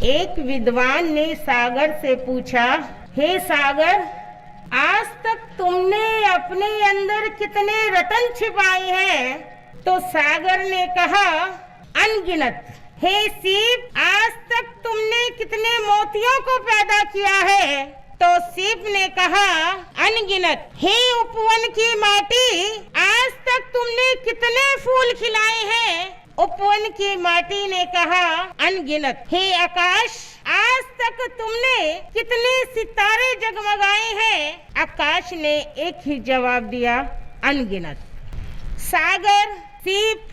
एक विद्वान ने सागर से पूछा, हे सागर, आज तक तुमने अपने अंदर कितने रत्न छिपाए हैं? तो सागर ने कहा, अनगिनत। हे सीप, आज तक तुमने कितने मोतियों को पैदा किया है? तो सीप ने कहा, अनगिनत। हे उपवन की माटी, आज तक तुमने कितने फूल खिलाए हैं? उपवन की माटी ने कहा, अनगिनत। हे आकाश, आज तक तुमने कितने सितारे जगमगाए हैं? आकाश ने एक ही जवाब दिया, अनगिनत। सागर, सीप,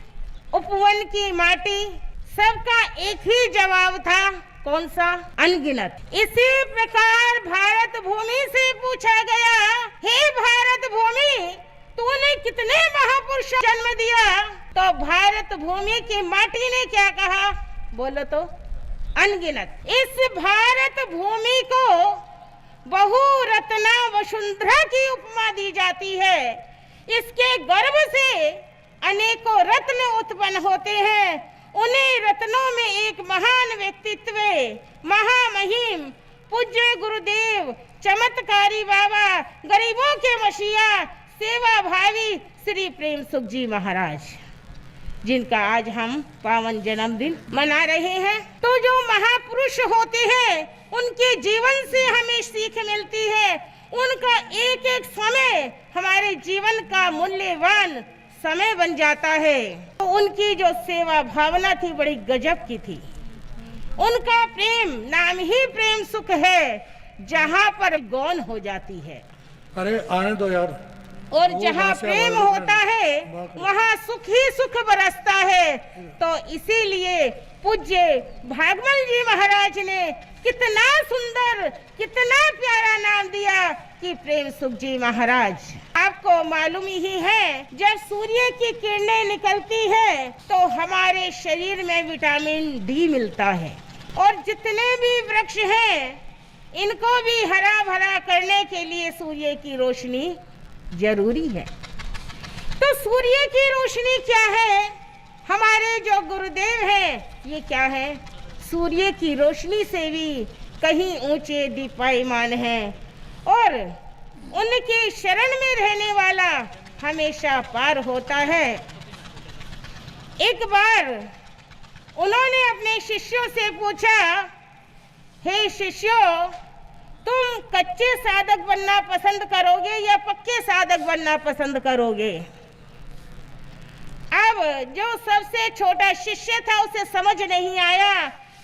उपवन की माटी, सबका एक ही जवाब था, कौन सा? अनगिनत। इसी प्रकार भारत भूमि से पूछा गया, हे भारत भूमि, तूने कितने महापुरुषों को जन्म दिया? तो भारत भूमि की माटी ने क्या कहा? बोलो तो, अनगिनत। इस भारत भूमि को बहुरत्ना वसुंधरा की उपमा दी जाती है। इसके गर्भ से अनेकों रत्न उत्पन्न होते हैं। उन्हीं रत्नों में एक महान व्यक्तित्व, महामहिम पूज्य गुरुदेव, चमत्कारी बाबा, गरीबों के मसीहा, सेवा भावी श्री प्रेम सुख जी महाराज, जिनका आज हम पावन जन्मदिन मना रहे हैं। तो जो महापुरुष होते हैं, उनके जीवन से हमें सीख मिलती है। उनका एक एक समय हमारे जीवन का मूल्यवान समय बन जाता है। तो उनकी जो सेवा भावना थी, बड़ी गजब की थी। उनका प्रेम नाम ही प्रेम सुख है, जहाँ पर गौन हो जाती है। अरे आने दो यार। और जहाँ प्रेम होता है, वहाँ सुख ही सुख बरसता है। तो इसीलिए पूज्य भागवल जी महाराज ने कितना सुंदर, कितना प्यारा नाम दिया कि प्रेम सुख जी महाराज। आपको मालूम ही है, जब सूर्य की किरणें निकलती है तो हमारे शरीर में विटामिन डी मिलता है। और जितने भी वृक्ष हैं, इनको भी हरा भरा करने के लिए सूर्य की रोशनी जरूरी है। तो सूर्य की रोशनी क्या है? हमारे जो गुरुदेव हैं, ये क्या है? सूर्य की रोशनी से भी कहीं ऊंचे दीपायमान हैं। और उनके शरण में रहने वाला हमेशा पार होता है। एक बार उन्होंने अपने शिष्यों से पूछा, हे शिष्यों, तुम कच्चे साधक बनना पसंद करोगे या पक्के साधक बनना पसंद करोगे? अब जो सबसे छोटा शिष्य था, उसे समझ नहीं आया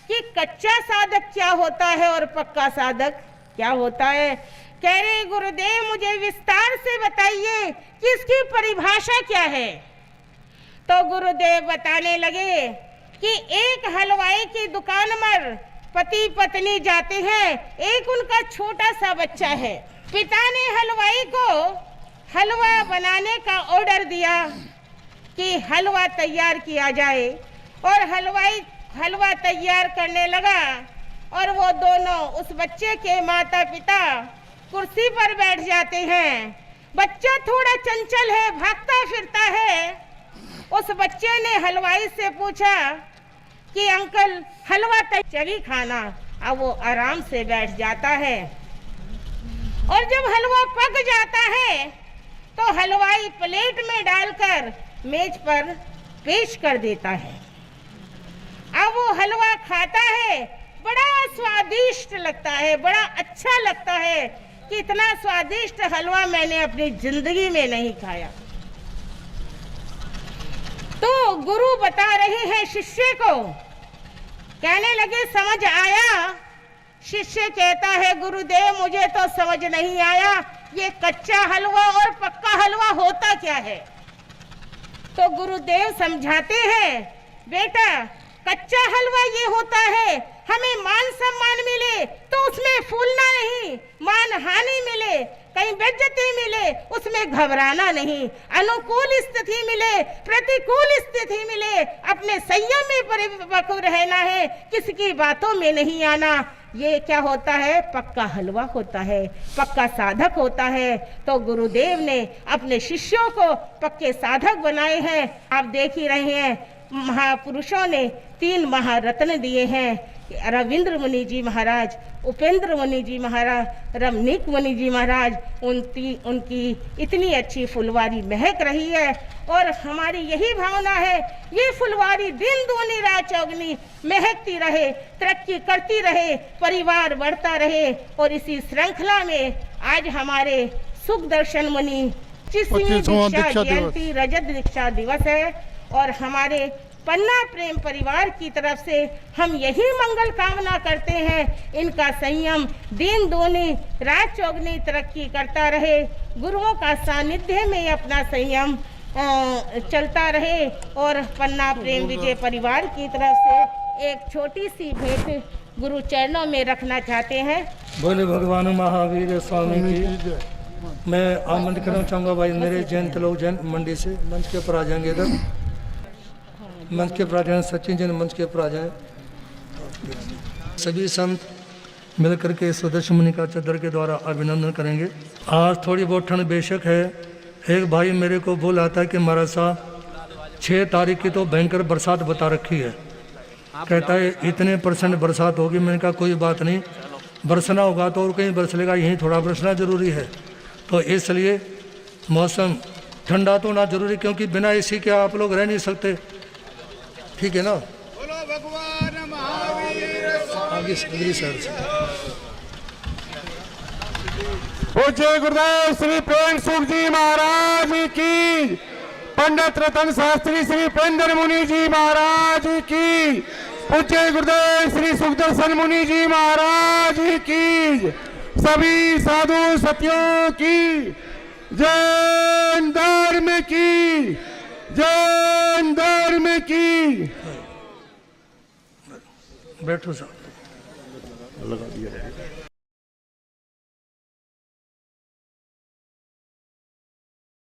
कि कच्चा साधक क्या होता है और पक्का साधक क्या होता है। कह रहे, गुरुदेव मुझे विस्तार से बताइए कि इसकी परिभाषा क्या है। तो गुरुदेव बताने लगे कि एक हलवाई की दुकान पर पति पत्नी जाते हैं। एक उनका छोटा सा बच्चा है। पिता ने हलवाई को हलवा बनाने का ऑर्डर दिया कि हलवा तैयार किया जाए। और हलवाई हलवा तैयार करने लगा और वो दोनों, उस बच्चे के माता पिता, कुर्सी पर बैठ जाते हैं। बच्चा थोड़ा चंचल है, भागता फिरता है। उस बच्चे ने हलवाई से पूछा कि अंकल, हलवा तैयार खाना। अब वो आराम से बैठ जाता है। और जब हलवा पक जाता है तो हलवाई प्लेट में डालकर मेज पर पेश कर देता है। अब वो हलवा खाता है, बड़ा स्वादिष्ट लगता है, बड़ा अच्छा लगता है कि इतना स्वादिष्ट हलवा मैंने अपनी जिंदगी में नहीं खाया। तो गुरु बता रहे हैं शिष्य को। कहने लगे, समझ आया? शिष्य कहता है, गुरुदेव मुझे तो समझ नहीं आया, ये कच्चा हलवा और पक्का हलवा होता क्या है? तो गुरुदेव समझाते हैं, बेटा कच्चा हलवा ये होता है, हमें मान सम्मान मिले तो उसमें फूलना नहीं, मान हानि मिले, कहीं बेइज्जती मिले, उसमें घबराना नहीं, अनुकूल स्थिति मिले, प्रतिकूल स्थिति मिले, अपने संयम में परिपक्व रहना है, किसी बातों में नहीं आना। ये क्या होता है? पक्का हलवा होता है, पक्का साधक होता है। तो गुरुदेव ने अपने शिष्यों को पक्के साधक बनाए हैं। आप देख ही रहे हैं, महापुरुषों ने 3 महारत्न दिए हैं। रविंद्र मुनि जी महाराज, उपेंद्र मुनि जी महाराज, रमणीक मुनि जी महाराज, उनकी इतनी अच्छी फुलवारी महक रही है। और हमारी यही भावना है, ये फुलवारी दिन दूनी रात चौगनी महकती रहे, तरक्की करती रहे, परिवार बढ़ता रहे। और इसी श्रृंखला में आज हमारे सुख दर्शन मुनि 25वीं दीक्षा जयंती रजत दीक्षा दिवस है। और हमारे पन्ना प्रेम परिवार की तरफ से हम यही मंगल कामना करते हैं, इनका संयम दिन दूनी रात चौगनी तरक्की करता रहे, गुरुओं का सानिध्य में अपना संयम चलता रहे। और पन्ना प्रेम विजय परिवार की तरफ से एक छोटी सी भेंट गुरु चरणों में रखना चाहते हैं। बोले भगवान महावीर स्वामी की। मैं आमंत्रित करना चाहूँगा भाई मेरे जैन लोग जैन मंडी से मंच के ऊपर आ जाएंगे, इधर मंच के ऊपर आ जाए, सचिन जैन मंच के ऊपर आ जाए। सभी संत मिलकर के सुदर्शन मुनि का चद्दर के द्वारा अभिनंदन करेंगे। आज थोड़ी बहुत ठंड बेशक है। एक भाई मेरे को बोल आता है कि महाराज साहब 6 तारीख की तो भयंकर बरसात बता रखी है, कहता है इतने % बरसात होगी। मैंने कहा कोई बात नहीं, बरसना होगा तो और कहीं बरस लेगा, यहीं थोड़ा बरसना जरूरी है। तो इसलिए मौसम ठंडा तो ना जरूरी, क्योंकि बिना एसी के आप लोग रह नहीं सकते, ठीक है ना। बोलो भगवान महावीर आगे अगली साइड से पूज्य गुरुदेव श्री प्रेम सुख जी महाराज की, पंडित रतन शास्त्री श्री पेंद्र मुनि जी महाराज की, पूज्य गुरुदेव श्री सुखदर्शन मुनि जी महाराज की, सभी साधु सतियों की, जैन धर्म की, जैन धर्म की। बैठो साहब।